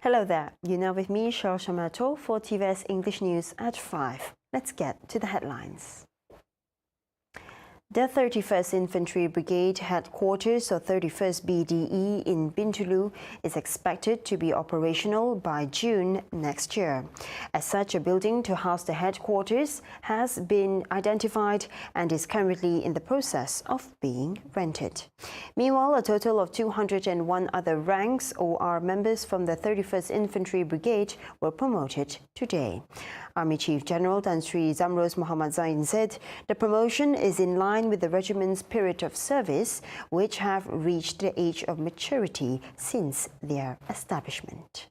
Hello there. You're now with me, Cheryl Shamato, for TVS English News at 5. Let's get to the headlines. The 31st Infantry Brigade headquarters or 31st BDE in BINTULU is expected to be operational by June next year. As such, a building to house the headquarters has been identified and is currently in the process of being rented. Meanwhile, a total of 201 other ranks OR members from the 31st Infantry Brigade were promoted today. Army Chief General Tan Sri Zamros Muhammad Zain said the promotion is in line with the regiment's period of service, which have reached the age of maturity since their establishment.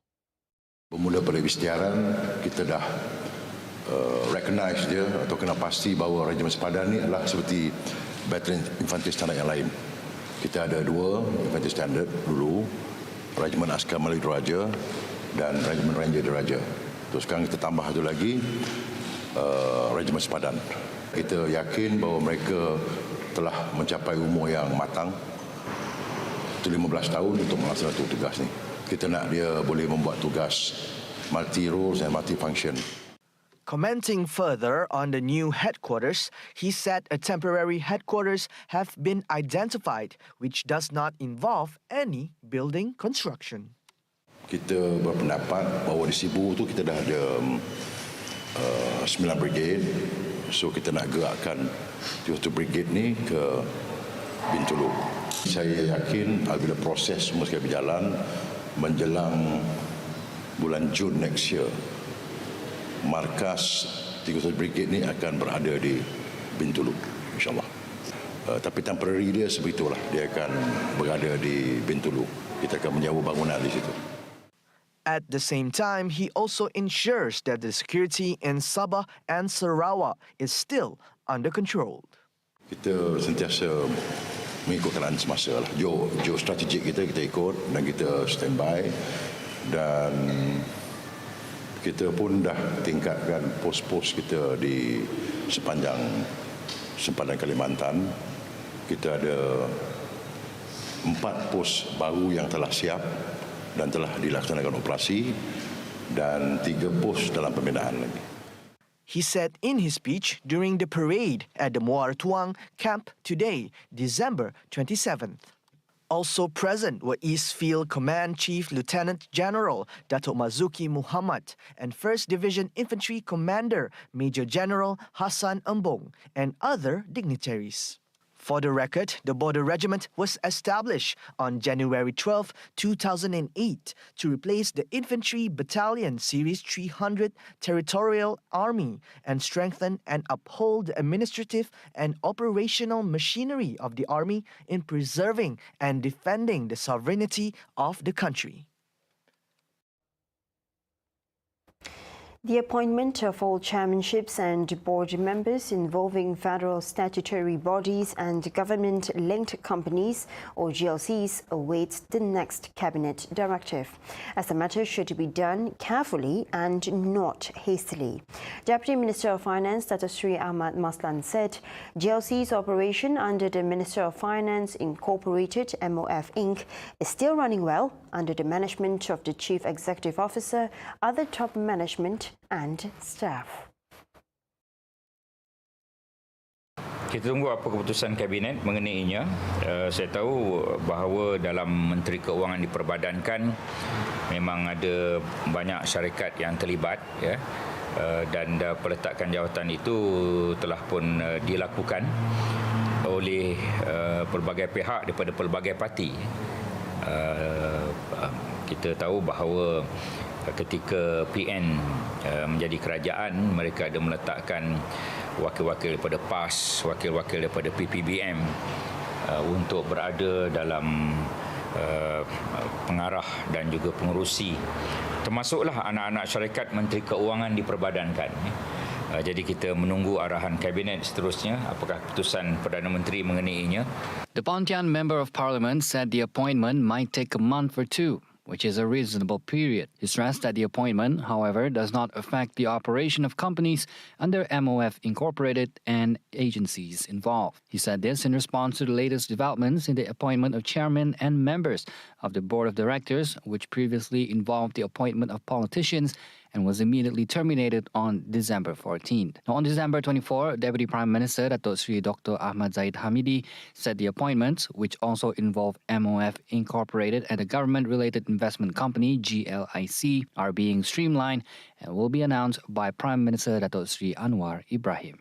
Bermula pada isytiharan, kita dah recognize dia atau kena pasti bahawa Regimen Sepadan ni adalah seperti Batalion Infantry Standard yang lain. Kita ada dua Infantry Standard dulu, Regimen Askar Melayu Diraja dan Regimen Ranger Diraja. Terus sekarang kita tambah satu lagi, Regimen Sepadan. Kita yakin bahawa mereka telah mencapai umur yang matang, itu 15 tahun untuk melaksanakan tugas ni. Kita nak dia boleh membuat tugas multi-roles and multi-function. Commenting further on the new headquarters, he said a temporary headquarters have been identified, which does not involve any building construction. Kita berpendapat bahawa di Sibu tu kita dah ada 9 brigade, so kita nak gerakkan 2 brigade ni ke BINTULU. Saya yakin apabila proses semua sekali berjalan menjelang bulan Jun next year, markas 3 brigade ni akan berada di BINTULU, insyaAllah. Tapi temporary dia sebegitulah, dia akan berada di BINTULU. Kita akan menyewa bangunan di situ. At the same time, he also ensures that the security in Sabah and Sarawak is still under control. Kita sentiasa mengikut keadaan semasa lah. Geostrategik kita ikut dan kita standby, dan kita pun dah tingkatkan pos-pos kita di sepanjang sempadan Kalimantan. Kita ada 4 pos baru yang telah siap dan telah dilaksanakan operasi, dan 3 pos dalam pembinaan lagi. He said in his speech during the parade at the Muar Tuang camp today, December 27th. Also present were Eastfield Command Chief Lieutenant General Datuk Mazuki Muhammad and 1st Division Infantry Commander Major General Hassan Embong and other dignitaries. For the record, the Border Regiment was established on January 12, 2008 to replace the Infantry Battalion Series 300 Territorial Army and strengthen and uphold the administrative and operational machinery of the Army in preserving and defending the sovereignty of the country. The appointment of all chairmanships and board members involving federal statutory bodies and government-linked companies, or GLCs, awaits the next cabinet directive, as the matter should be done carefully and not hastily. Deputy Minister of Finance Datuk Sri Ahmad Maslan said GLC's operation under the Minister of Finance Incorporated MOF Inc. is still running well under the management of the Chief Executive Officer, other top management and staff. Kita tunggu apa keputusan kabinet mengenainya. Saya tahu bahawa dalam Menteri Keuangan diperbadankan memang ada banyak syarikat yang terlibat, ya, dan peletakan jawatan itu telah pun dilakukan oleh pelbagai pihak daripada pelbagai parti. Kita tahu bahawa ketika PN menjadi kerajaan, mereka ada meletakkan wakil-wakil daripada PAS, wakil-wakil daripada PPBM untuk berada dalam pengarah dan juga pengerusi, termasuklah anak-anak syarikat Menteri Keuangan diperbadankan. Jadi kita menunggu arahan kabinet seterusnya, apakah keputusan Perdana Menteri mengenainya. The Pontian Member of Parliament said the appointment might take a month or two. which is a reasonable period. He stressed that the appointment, however, does not affect the operation of companies under MOF Incorporated and agencies involved. He said this in response to the latest developments in the appointment of chairman and members of the board of directors, which previously involved the appointment of politicians and was immediately terminated on December 14th. Now, on December 24, Deputy Prime Minister Datuk Sri Dr. Ahmad Zahid Hamidi said the appointments, which also involve MOF Incorporated and the government-related investment company GLIC, are being streamlined and will be announced by Prime Minister Datuk Sri Anwar Ibrahim.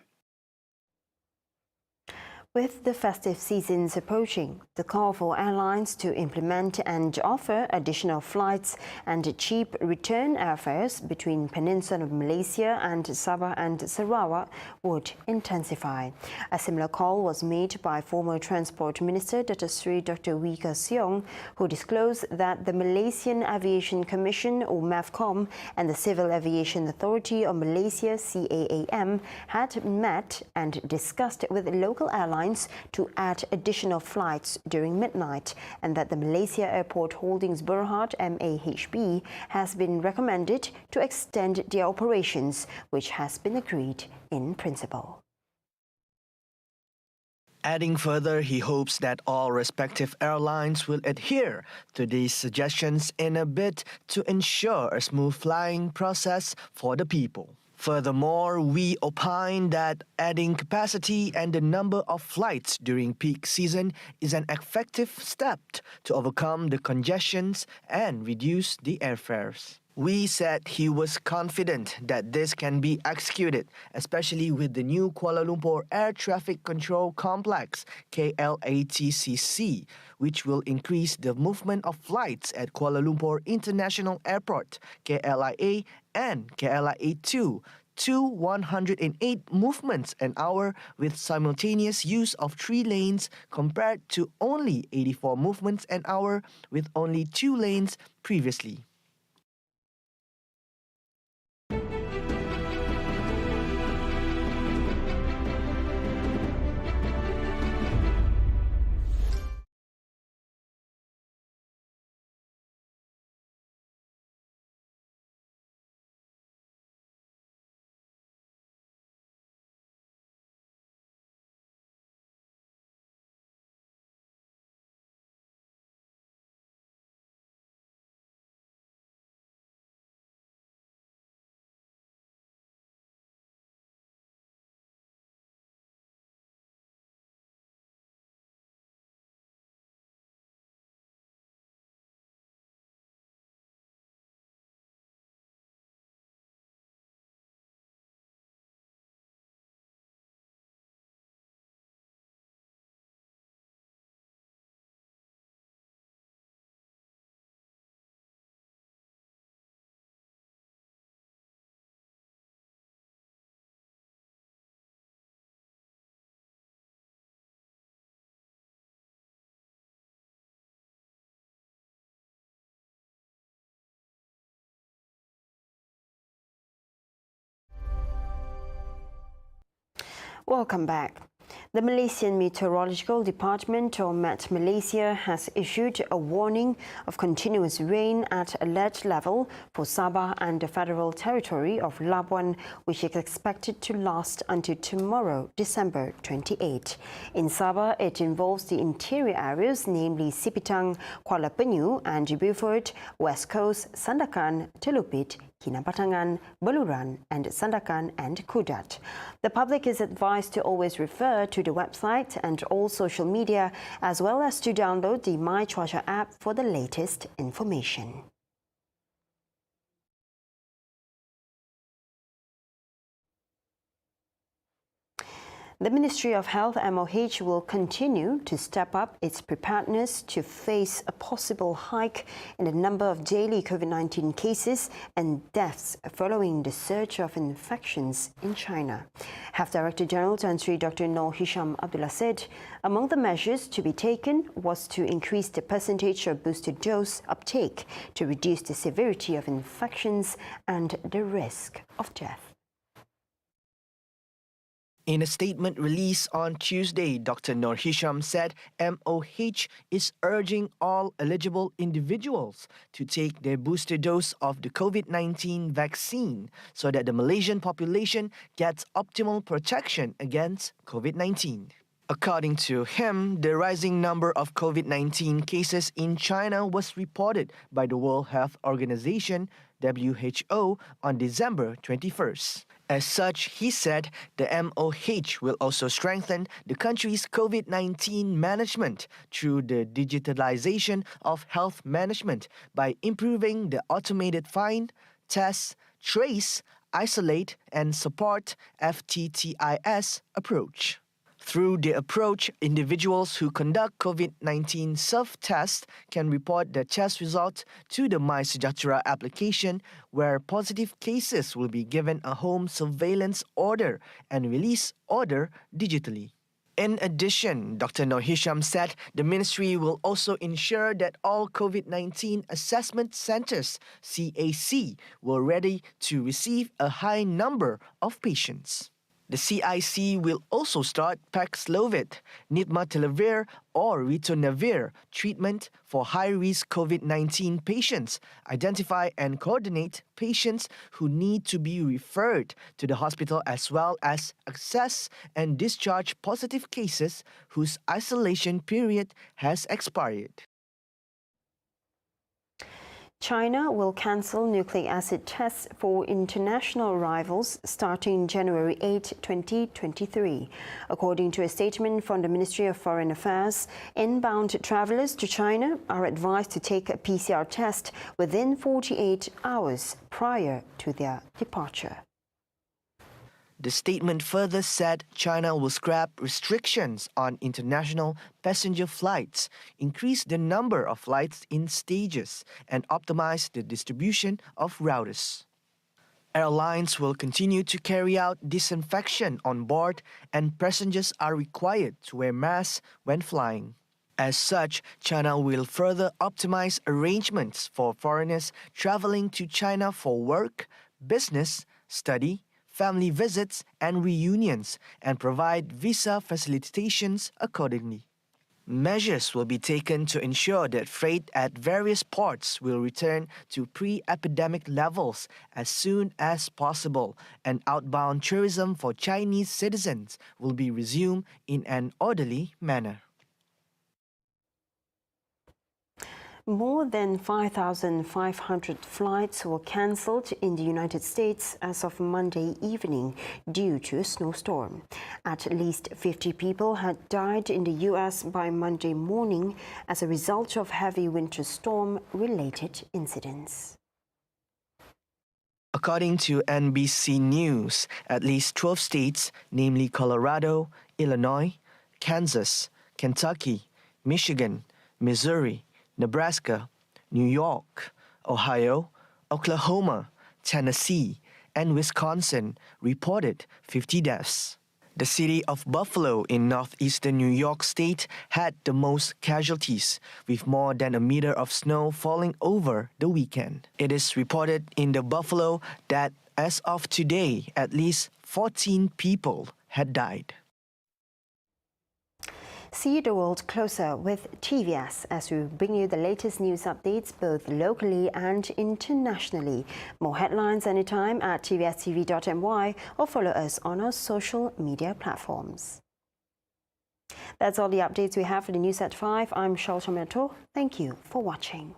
With the festive seasons approaching, the call for airlines to implement and offer additional flights and cheap return airfares between Peninsula Malaysia and Sabah and Sarawak would intensify. A similar call was made by former Transport Minister Datuk Sri Dr. Wee Ka Siong, who disclosed that the Malaysian Aviation Commission, or MAVCOM, and the Civil Aviation Authority of Malaysia, CAAM, had met and discussed with local airlines to add additional flights during midnight, and that the Malaysia Airport Holdings Berhad MAHB has been recommended to extend their operations, which has been agreed in principle. Adding further, he hopes that all respective airlines will adhere to these suggestions in a bid to ensure a smooth flying process for the people. Furthermore, we opine that adding capacity and the number of flights during peak season is an effective step to overcome the congestions and reduce the airfares. Wee said he was confident that this can be executed, especially with the new Kuala Lumpur Air Traffic Control Complex, KLATCC, which will increase the movement of flights at Kuala Lumpur International Airport, KLIA, and KLIA-2 to 108 movements an hour with simultaneous use of 3 lanes compared to only 84 movements an hour with only 2 lanes previously. Welcome back. The Malaysian Meteorological Department, or Met Malaysia, has issued a warning of continuous rain at alert level for Sabah and the Federal Territory of Labuan, which is expected to last until tomorrow, December 28. In Sabah, it involves the interior areas, namely Sipitang, Kuala Penyu and Beaufort, West Coast, Sandakan, Telupit, Kinabatangan, Beluran and Sandakan and Kudat. The public is advised to always refer to the website and all social media, as well as to download the My Cuaca app for the latest information. The Ministry of Health (MOH) will continue to step up its preparedness to face a possible hike in the number of daily COVID-19 cases and deaths following the surge of infections in China. Health Director General Tan Sri Dr. Noor Hisham Abdullah said among the measures to be taken was to increase the percentage of booster dose uptake to reduce the severity of infections and the risk of death. In a statement released on Tuesday, Dr. Nur Hisham said MOH is urging all eligible individuals to take their booster dose of the COVID-19 vaccine so that the Malaysian population gets optimal protection against COVID-19. According to him, the rising number of COVID-19 cases in China was reported by the World Health Organization, WHO, on December 21st. As such, he said the MOH will also strengthen the country's COVID-19 management through the digitalization of health management by improving the automated find, test, trace, isolate, and support FTTIS approach. Through the approach, individuals who conduct COVID-19 self-tests can report their test results to the MySejahtera application, where positive cases will be given a home surveillance order and release order digitally. In addition, Dr. Nur Hisham said the ministry will also ensure that all COVID-19 assessment centers, CAC, were ready to receive a high number of patients. The CIC will also start Paxlovid, Nirmatrelvir or Ritonavir treatment for high-risk COVID-19 patients, identify and coordinate patients who need to be referred to the hospital, as well as assess and discharge positive cases whose isolation period has expired. China will cancel nucleic acid tests for international arrivals starting January 8, 2023. According to a statement from the Ministry of Foreign Affairs, inbound travellers to China are advised to take a PCR test within 48 hours prior to their departure. The statement further said China will scrap restrictions on international passenger flights, increase the number of flights in stages, and optimize the distribution of routers. Airlines will continue to carry out disinfection on board, and passengers are required to wear masks when flying. As such, China will further optimize arrangements for foreigners traveling to China for work, business, study, family visits and reunions, and provide visa facilitations accordingly. Measures will be taken to ensure that freight at various ports will return to pre-epidemic levels as soon as possible, and outbound tourism for Chinese citizens will be resumed in an orderly manner. More than 5,500 flights were cancelled in the United States as of Monday evening due to a snowstorm. At least 50 people had died in the U.S. by Monday morning as a result of heavy winter storm-related incidents. According to NBC News, at least 12 states, namely Colorado, Illinois, Kansas, Kentucky, Michigan, Missouri, Nebraska, New York, Ohio, Oklahoma, Tennessee, and Wisconsin reported 50 deaths. The city of Buffalo in northeastern New York State had the most casualties, with more than a meter of snow falling over the weekend. It is reported in the Buffalo that as of today, at least 14 people had died. See the world closer with TVS as we bring you the latest news updates both locally and internationally. More headlines anytime at tvstv.my or follow us on our social media platforms. That's all the updates we have for the news at 5. I'm Shalta Meto. Thank you for watching.